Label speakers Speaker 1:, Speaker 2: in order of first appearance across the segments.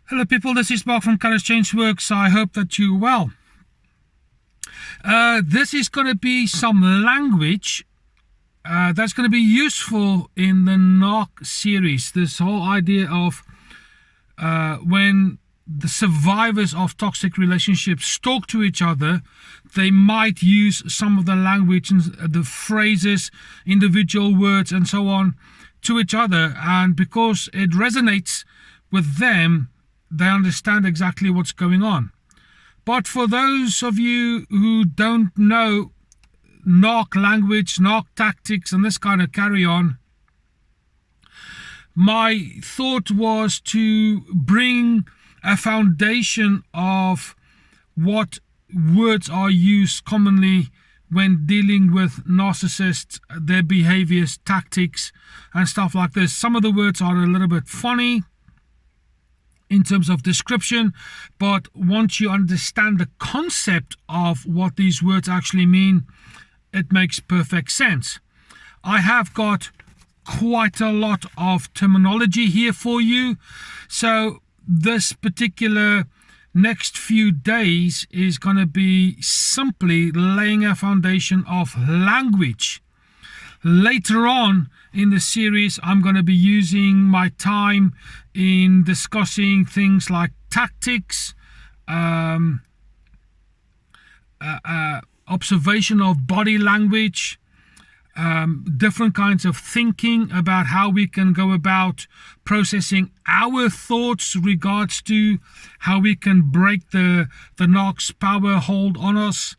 Speaker 1: Hello people, this is Mark from Courage Change Works. I hope that you're well. This is going to be some language that's going to be useful in the Narc series. This whole idea of when the survivors of toxic relationships talk to each other, they might use some of the language and the phrases, individual words and so on to each other, and because it resonates with them, they understand exactly what's going on. But for those of you who don't know Narc language, Narc tactics and this kind of carry on, my thought was to bring a foundation of what words are used commonly when dealing with narcissists, their behaviors, tactics and stuff like this. Some of the words are a little bit funny in terms of description, but once you understand the concept of what these words actually mean, it makes perfect sense. I have got quite a lot of terminology here for you, so this particular next few days is going to be simply laying a foundation of language. Later on in the series, I'm going to be using my time in discussing things like tactics, observation of body language, different kinds of thinking about how we can go about processing our thoughts regards to how we can break the Narc's power hold on us,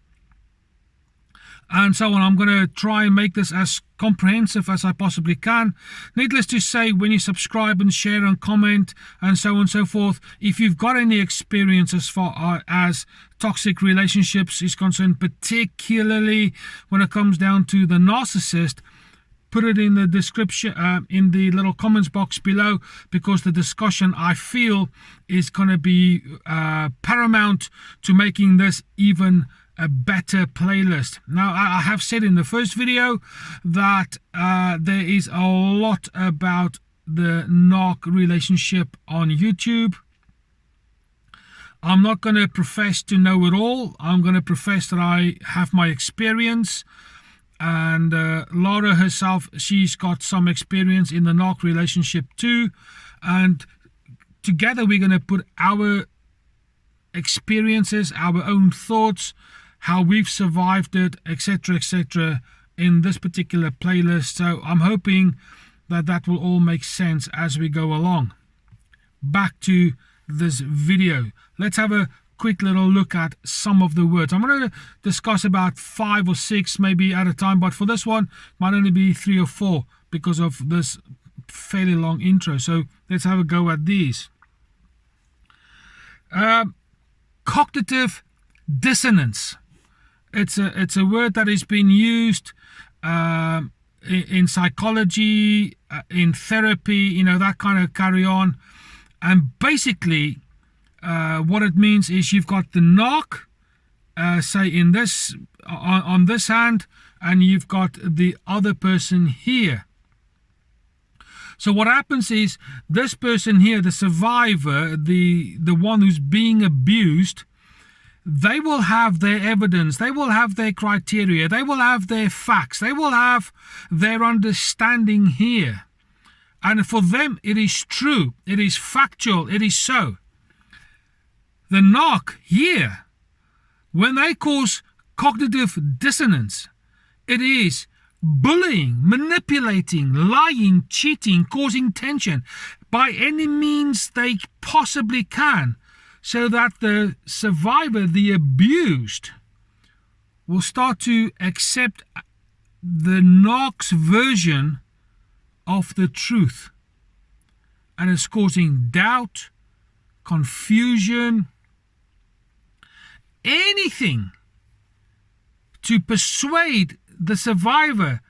Speaker 1: and so on. I'm going to try and make this as comprehensive as I possibly can. Needless to say, when you subscribe and share and comment and so on and so forth, if you've got any experience as far as toxic relationships is concerned, particularly when it comes down to the narcissist, put it in the description, in the little comments box below, because the discussion, I feel, is going to be paramount to making this even a better playlist. Now, I have said in the first video that there is a lot about the Narc relationship on YouTube. I'm not going to profess to know it all. I'm going to profess that I have my experience, and Laura herself, she's got some experience in the Narc relationship too, and together we're going to put our experiences, our own thoughts, how we've survived it, etc., in this particular playlist. So I'm hoping that that will all make sense as we go along. Back to this video. Let's have a quick little look at some of the words. I'm going to discuss about 5 or 6 maybe at a time, but for this one, might only be 3 or 4 because of this fairly long intro. So let's have a go at these. Cognitive dissonance. It's a word that has been used in psychology, in therapy, that kind of carry on. And basically, what it means is you've got the Narc, say in this on this hand, and you've got the other person here. So what happens is this person here, the survivor, the one who's being abused, they will have their evidence, they will have their criteria, they will have their facts, they will have their understanding here. And for them, it is true, it is factual, it is so. The Narc here, when they cause cognitive dissonance, it is bullying, manipulating, lying, cheating, causing tension by any means they possibly can, so that the survivor, the abused, will start to accept the Narc's version of the truth. And it's causing doubt, confusion, anything to persuade the survivor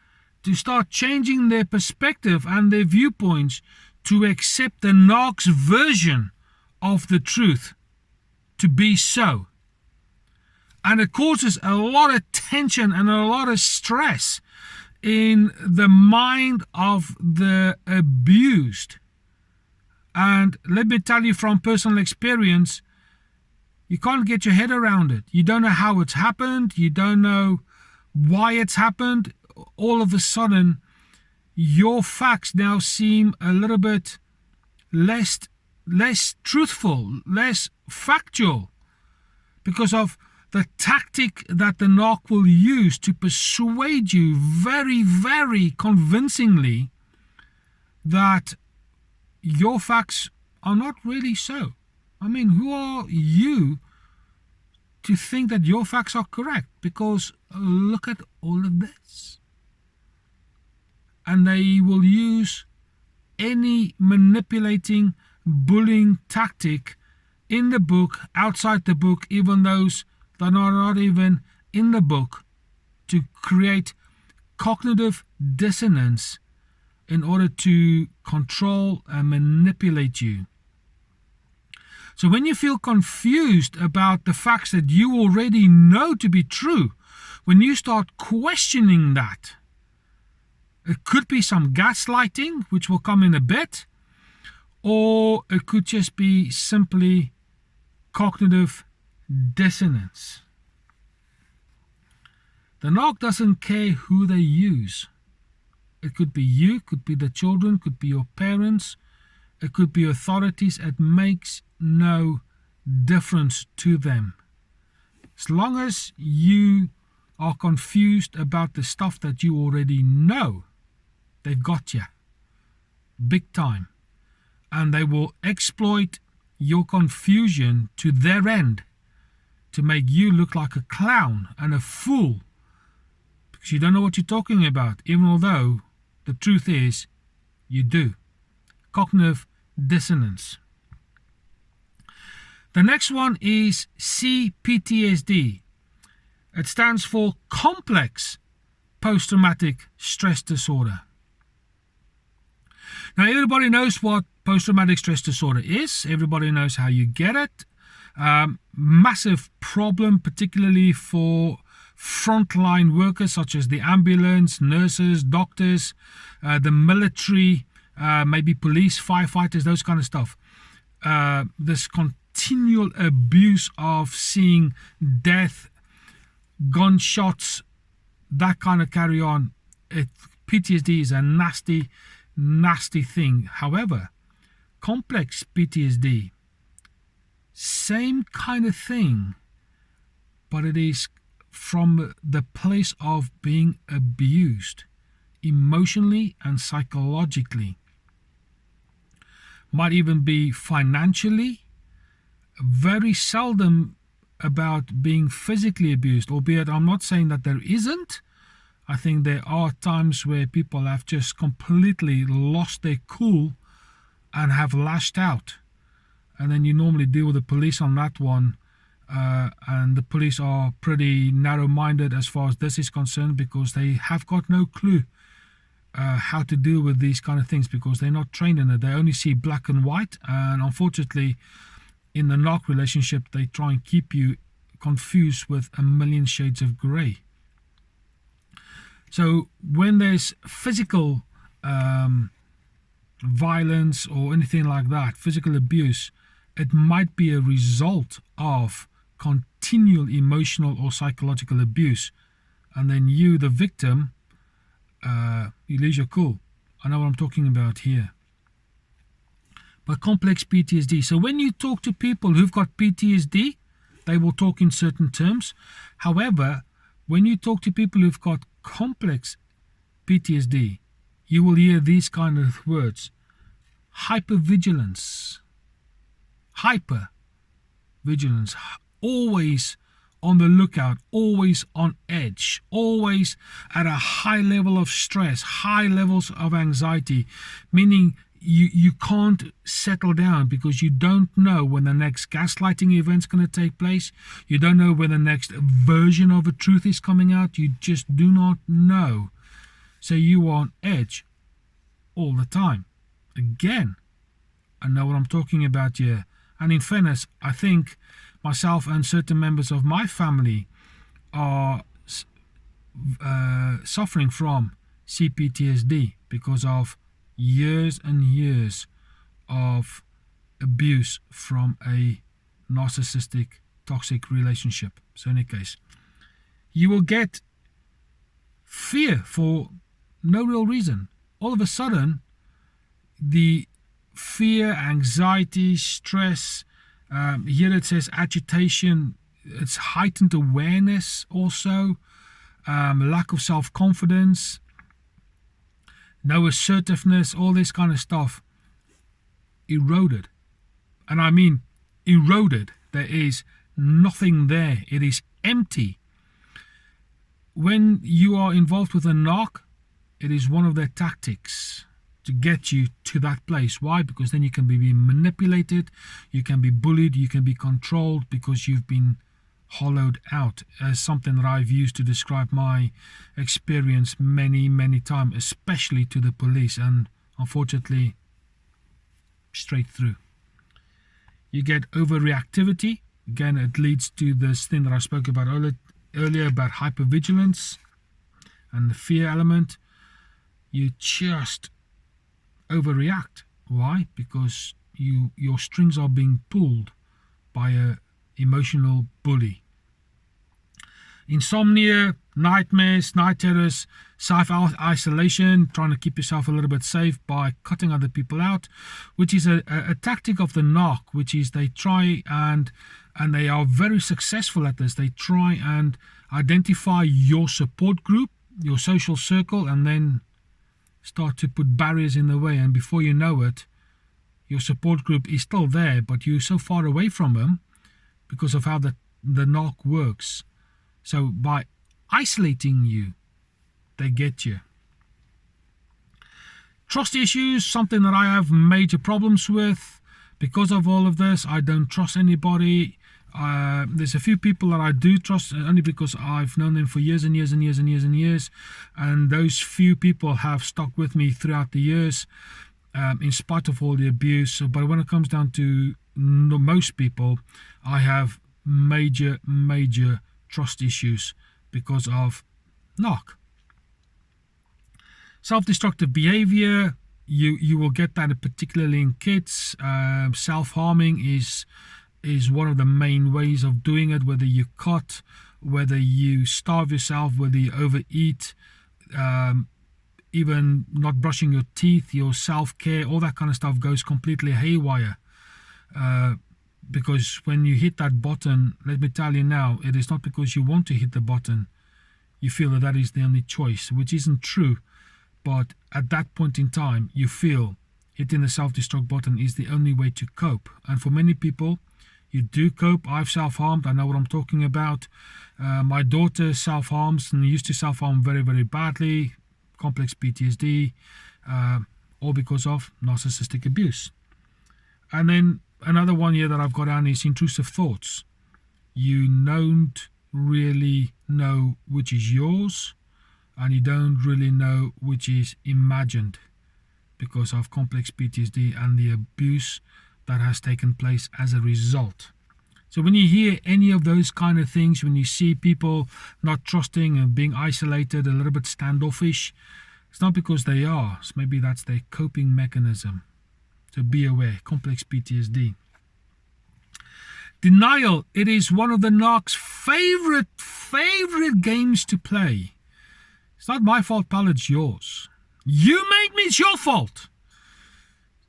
Speaker 1: to start changing their perspective and their viewpoints to accept the Narc's version of the truth to be so. And it causes a lot of tension and a lot of stress in the mind of the abused. And let me tell you from personal experience, you can't get your head around it. You don't know how it's happened. You don't know why it's happened. All of a sudden, your facts now seem a little bit less truthful, less factual, because of the tactic that the narc will use to persuade you very, very convincingly that your facts are not really so. I mean, who are you to think that your facts are correct? Because look at all of this. And they will use any manipulating, bullying tactic in the book, outside the book, even those that are not even in the book, to create cognitive dissonance in order to control and manipulate you. So when you feel confused about the facts that you already know to be true, when you start questioning that, it could be some gaslighting, which will come in a bit, or it could just be simply cognitive dissonance. The narc doesn't care who they use. It could be you, could be the children, could be your parents, it could be authorities. It makes no difference to them. As long as you are confused about the stuff that you already know, they've got you big time, and they will exploit your confusion to their end to make you look like a clown and a fool, because you don't know what you're talking about, even although the truth is you do. Cognitive dissonance. The next one is CPTSD. It stands for complex post-traumatic stress disorder. Now, everybody knows what post-traumatic stress disorder is. Everybody knows how you get it. Massive problem, particularly for frontline workers such as the ambulance, nurses, doctors, the military, maybe police, firefighters, those kind of stuff. This continual abuse of seeing death, gunshots, that kind of carry on. PTSD is a nasty thing. However, complex PTSD, same kind of thing, but it is from the place of being abused emotionally and psychologically. Might even be financially, very seldom about being physically abused, albeit I'm not saying that there isn't. I think there are times where people have just completely lost their cool and have lashed out. And then you normally deal with the police on that one. And the police are pretty narrow-minded as far as this is concerned, because they have got no clue how to deal with these kind of things, because they're not trained in it. They only see black and white. And unfortunately, in the narc relationship, they try and keep you confused with a million shades of grey. So when there's physical violence or anything like that, physical abuse, it might be a result of continual emotional or psychological abuse. And then you, the victim, you lose your cool. I know what I'm talking about here. But complex PTSD. So when you talk to people who've got PTSD, they will talk in certain terms. However, when you talk to people who've got complex PTSD, you will hear these kind of words: hypervigilance, always on the lookout, always on edge, always at a high level of stress, high levels of anxiety, meaning you can't settle down because you don't know when the next gaslighting event's going to take place. You don't know when the next version of a truth is coming out. You just do not know. So you are on edge all the time. Again, I know what I'm talking about here. And in fairness, I think myself and certain members of my family are suffering from CPTSD because of years and years of abuse from a narcissistic, toxic relationship. So in any case, you will get fear for no real reason. All of a sudden, the fear, anxiety, stress, here it says agitation, it's heightened awareness also, lack of self-confidence, no assertiveness, all this kind of stuff eroded. And I mean eroded. There is nothing there. It is empty. When you are involved with a narc, it is one of their tactics to get you to that place. Why? Because then you can be manipulated, you can be bullied, you can be controlled, because you've been hollowed out, as something that I've used to describe my experience many times, especially to the police, and unfortunately straight through. You get overreactivity. Again, it leads to this thing that I spoke about earlier about hypervigilance and the fear element. You just overreact. Why? Because your strings are being pulled by a emotional bully. Insomnia, nightmares, night terrors, self-isolation, trying to keep yourself a little bit safe by cutting other people out, which is a tactic of the narc, which is they try and they are very successful at this. They try and identify your support group, your social circle, and then start to put barriers in the way. And before you know it, your support group is still there, but you're so far away from them because of how the narc works. So by isolating you, they get you. Trust issues, something that I have major problems with. Because of all of this, I don't trust anybody. There's a few people that I do trust, only because I've known them for years and years and years and years and years. And those few people have stuck with me throughout the years, in spite of all the abuse. But when it comes down to most people, I have major trust issues because of narc. Self-destructive behavior, you will get that particularly in kids. Self-harming is one of the main ways of doing it, whether you cut, whether you starve yourself, whether you overeat, even not brushing your teeth, your self-care, all that kind of stuff goes completely haywire. Because when you hit that button, let me tell you now, it is not because you want to hit the button. You feel that is the only choice, which isn't true. But at that point in time, you feel hitting the self-destruct button is the only way to cope. And for many people, you do cope. I've self-harmed. I know what I'm talking about. My daughter self-harms and used to self-harm very badly. Complex PTSD, all because of narcissistic abuse. And then another one here that I've got down is intrusive thoughts. You don't really know which is yours, and you don't really know which is imagined because of complex PTSD and the abuse that has taken place as a result. So when you hear any of those kind of things, when you see people not trusting and being isolated, a little bit standoffish, it's not because they are. So maybe that's their coping mechanism. So be aware, complex PTSD. Denial, it is one of the narc's favorite games to play. It's not my fault, pal, it's yours. You made me, it's your fault.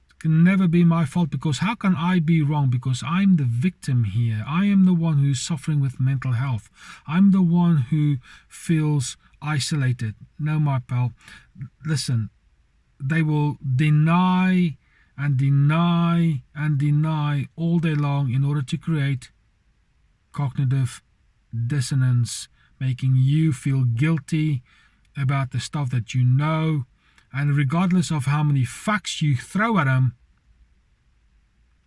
Speaker 1: It can never be my fault, because how can I be wrong? Because I'm the victim here. I am the one who's suffering with mental health. I'm the one who feels isolated. No, my pal, listen, they will deny and deny and deny all day long in order to create cognitive dissonance, making you feel guilty about the stuff that you know. And regardless of how many facts you throw at them,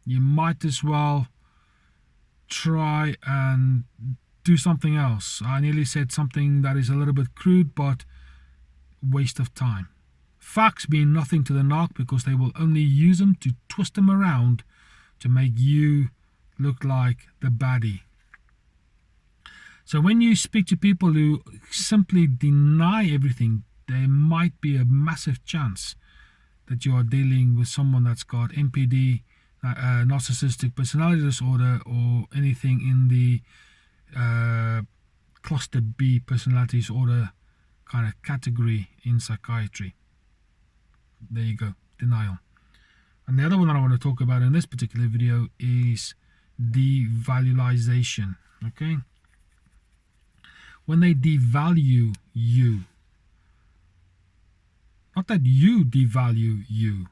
Speaker 1: you might as well try and do something else. I nearly said something that is a little bit crude, but waste of time. Facts mean nothing to the narc, because they will only use them to twist them around to make you look like the baddie. So when you speak to people who simply deny everything, there might be a massive chance that you are dealing with someone that's got NPD, narcissistic personality disorder, or anything in the cluster B personality disorder kind of category in psychiatry. There you go, denial. And the other one that I want to talk about in this particular video is devaluation. Okay, when they devalue you, not that you devalue you,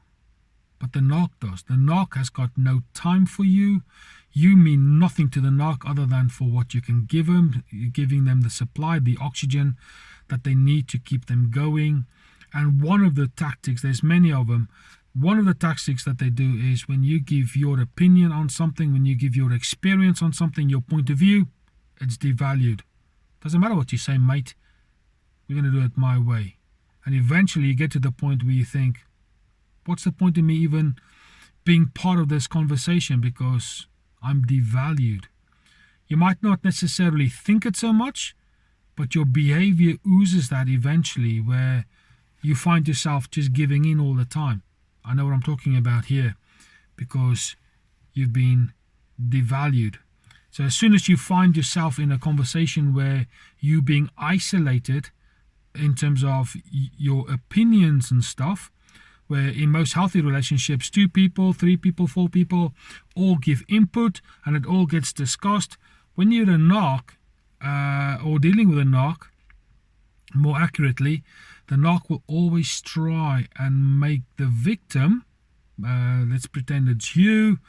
Speaker 1: but the narc does. The narc has got no time for you. You mean nothing to the narc other than for what you can give them. You're giving them the supply, the oxygen that they need to keep them going. And one of the tactics, there's many of them, one of the tactics that they do is when you give your opinion on something, when you give your experience on something, your point of view, it's devalued. Doesn't matter what you say, mate. We're going to do it my way. And eventually you get to the point where you think, what's the point of me even being part of this conversation, because I'm devalued? You might not necessarily think it so much, but your behavior oozes that eventually, where you find yourself just giving in all the time. I know what I'm talking about here, because you've been devalued. So as soon as you find yourself in a conversation where you're being isolated in terms of your opinions and stuff, where in most healthy relationships, 2 people, 3 people, 4 people all give input and it all gets discussed. When you're a narc, or dealing with a narc, more accurately, the narc will always try and make the victim, let's pretend it's you.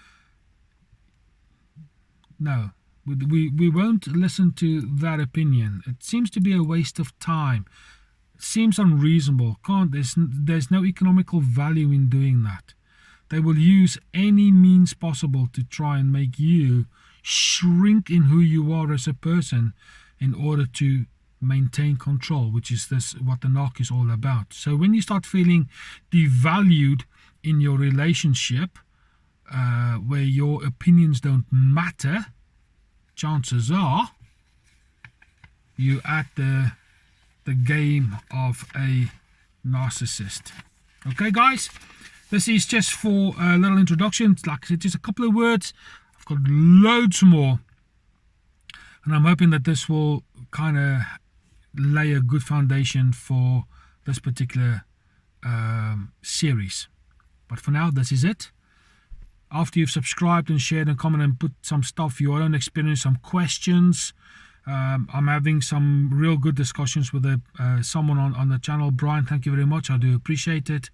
Speaker 1: No, we won't listen to that opinion. It seems to be a waste of time. It seems unreasonable. There's no economical value in doing that. They will use any means possible to try and make you shrink in who you are as a person in order to maintain control, which is what the narc is all about. So when you start feeling devalued in your relationship, where your opinions don't matter, chances are you're at the game of a narcissist. Okay, guys, this is just for a little introduction. Like I said, just a couple of words. I've got loads more, and I'm hoping that this will kind of lay a good foundation for this particular series. But for now, this is it. After you've subscribed and shared and commented and put some stuff, your own experience, some questions, I'm having some real good discussions with someone on the channel. Brian, thank you very much. I do appreciate it.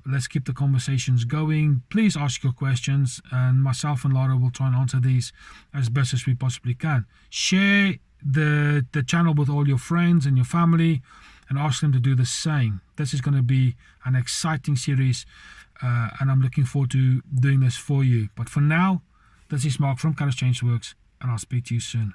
Speaker 1: Let's keep the conversations going. Please ask your questions, and myself and Laura will try and answer these as best as we possibly can. Share the channel with all your friends and your family, and ask them to do the same. This is going to be an exciting series, and I'm looking forward to doing this for you. But for now, this is Mark from Colors Change Works, and I'll speak to you soon.